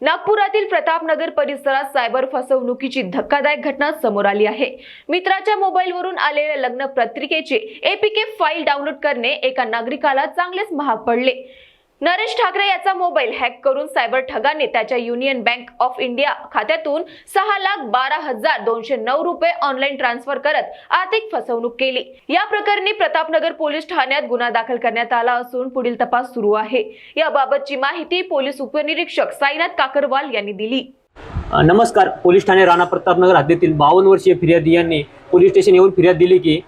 नागपुरातील प्रतापनगर परिसरात सायबर फसवणुकीची धक्कादायक घटना समोर आली आहे। मित्राच्या मोबाईलवरून आलेल्या लग्न पत्रिकेची एपीके फाईल डाउनलोड करणे एका नागरिकाला चांगलेच महाग पडले। नरेश ठाकरे याचा मोबाईल हॅक करून सायबर ठगाने त्याच्या युनियन बँक ऑफ इंडिया खात्यातून 6,12,209 रुपये ऑनलाईन ट्रान्सफर करत आर्थिक फसवणूक केली। या प्रकरणी प्रतापनगर पोलीस ठाण्यात गुन्हा दाखल करण्यात आला असून पुढील तपास सुरू आहे। याबाबतची माहिती पोलीस उपनिरीक्षक साईनाथ काकरवाल यांनी दिली। नमस्कार, पोलीस ठाणे राणा प्रतापनगर हद्दीतील 52 वर्षीय फिर्यादी यांनी पोलीस स्टेशन येऊन फिर्याद दिली की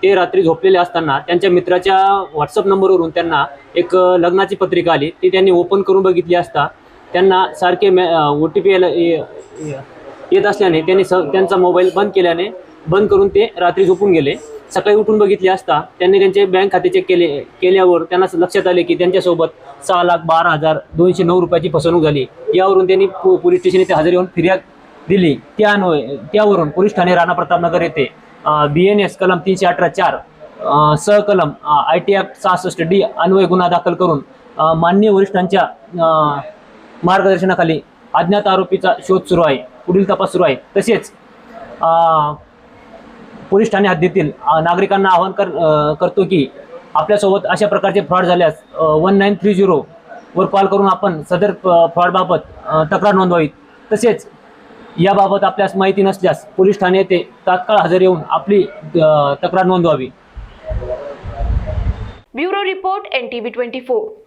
ते रात्री झोपलेले असताना त्यांच्या मित्राच्या व्हॉट्सअप नंबरवरून त्यांना एक लग्नाची पत्रिका आली। ती त्यांनी ओपन करून बघितली असता त्यांना सारखे OTP येत असल्याने त्यांनी त्यांचा मोबाईल बंद करून ते रात्री झोपून गेले। सकाळी उठून बघितले असता त्यांनी त्यांचे बँक खाते चेक केल्यावर त्यांना लक्षात आले की त्यांच्यासोबत 6,12,209 रुपयाची फसवणूक झाली। यावरून त्यांनी पोलीस स्टेशन येथे हजर येऊन फिर्याद दिली। त्यावरून पोलीस ठाणे राणा प्रतापनगर येथे BNS कलम 318(4) सहकलम IT ॲक्ट 66D अन्वय गुन्हा दाखल करून माननीय वरिष्ठांच्या मार्गदर्शनाखाली अज्ञात आरोपीचा शोध सुरू आहे। पुढील तपास सुरू आहे। तसेच पोलीस ठाणे हद्दीतील नागरिकांना आवाहन करतो की आपल्यासोबत अशा प्रकारचे फ्रॉड झाल्यास 1930 वर कॉल करून आपण सदर फ्रॉड बाबत तक्रार नोंदवावी। तसेच याबाबत आपल्यास माहिती नसल्यास पोलीस ठाणे येथे तात्काळ हजर येऊन आपली तक्रार नोंदवावी। Bureau report NTV 24।